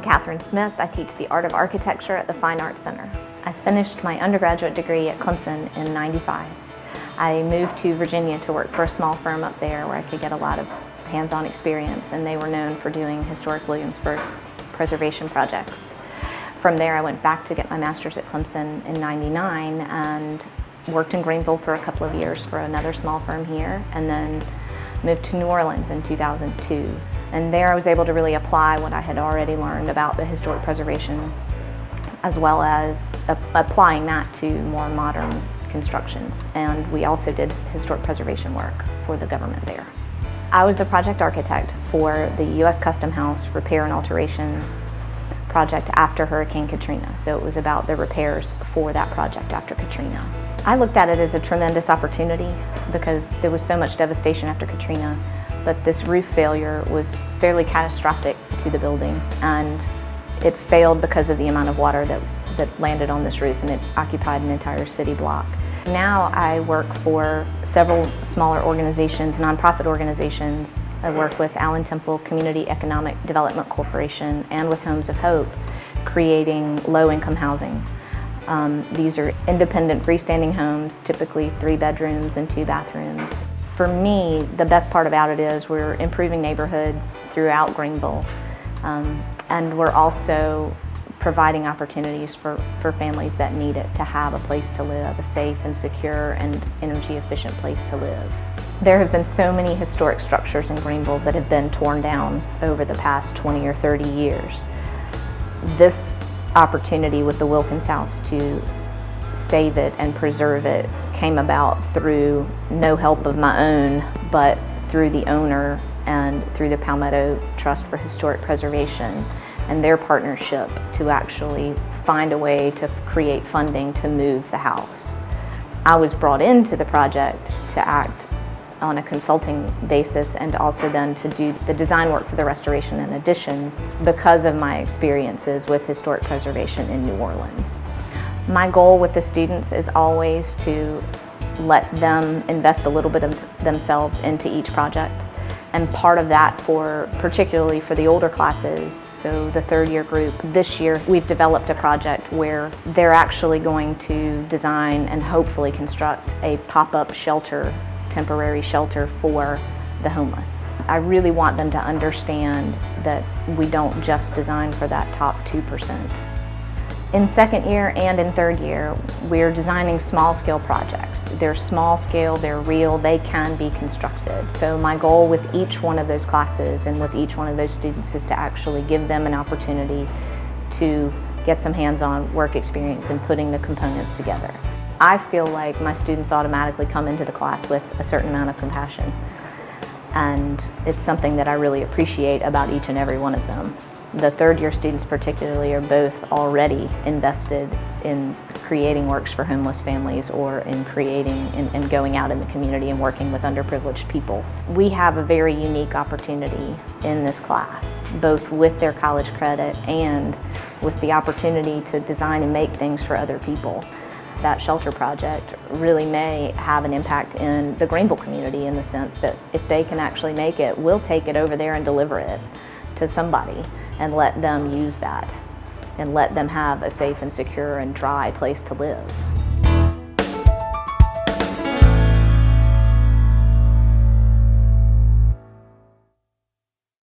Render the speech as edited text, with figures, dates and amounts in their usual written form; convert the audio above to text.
Catherine Smith. I teach the Art of Architecture at the Fine Arts Center. I finished my undergraduate degree at Clemson in '95. I moved to Virginia to work for a small firm up there where I could get a lot of hands-on experience, and they were known for doing historic Williamsburg preservation projects. From there I went back to get my master's at Clemson in '99 and worked in Greenville for a couple of years for another small firm here, and then moved to New Orleans in 2002. And there I was able to really apply what I had already learned about the historic preservation, as well as applying that to more modern constructions. And we also did historic preservation work for the government there. I was the project architect for the U.S. Custom House repair and alterations project after Hurricane Katrina. So it was about the repairs for that project after Katrina. I looked at it as a tremendous opportunity because there was so much devastation after Katrina, but this roof failure was fairly catastrophic to the building, and it failed because of the amount of water that landed on this roof, and it occupied an entire city block. Now I work for several smaller organizations, nonprofit organizations. I work with Allen Temple Community Economic Development Corporation and with Homes of Hope, creating low-income housing. These are independent freestanding homes, typically 3 bedrooms and 2 bathrooms. For me, the best part about it is we're improving neighborhoods throughout Greenville, and we're also providing opportunities for families that need it to have a place to live, a safe and secure and energy efficient place to live. There have been so many historic structures in Greenville that have been torn down over the past 20 or 30 years. This opportunity with the Wilkins House to save it and preserve it came about through no help of my own, but through the owner and through the Palmetto Trust for Historic Preservation and their partnership to actually find a way to create funding to move the house. I was brought into the project to act on a consulting basis and also then to do the design work for the restoration and additions because of my experiences with historic preservation in New Orleans. My goal with the students is always to let them invest a little bit of themselves into each project. And part of that, particularly for the older classes, so the 3rd year group, this year we've developed a project where they're actually going to design and hopefully construct a pop-up shelter, temporary shelter for the homeless. I really want them to understand that we don't just design for that top 2%. In 2nd year and in 3rd year, we're designing small-scale projects. They're small-scale, they're real, they can be constructed. So my goal with each one of those classes and with each one of those students is to actually give them an opportunity to get some hands-on work experience in putting the components together. I feel like my students automatically come into the class with a certain amount of compassion, and it's something that I really appreciate about each and every one of them. The 3rd year students particularly are both already invested in creating works for homeless families or in creating and going out in the community and working with underprivileged people. We have a very unique opportunity in this class, both with their college credit and with the opportunity to design and make things for other people. That shelter project really may have an impact in the Greenville community in the sense that if they can actually make it, we'll take it over there and deliver it to somebody and let them use that and let them have a safe and secure and dry place to live.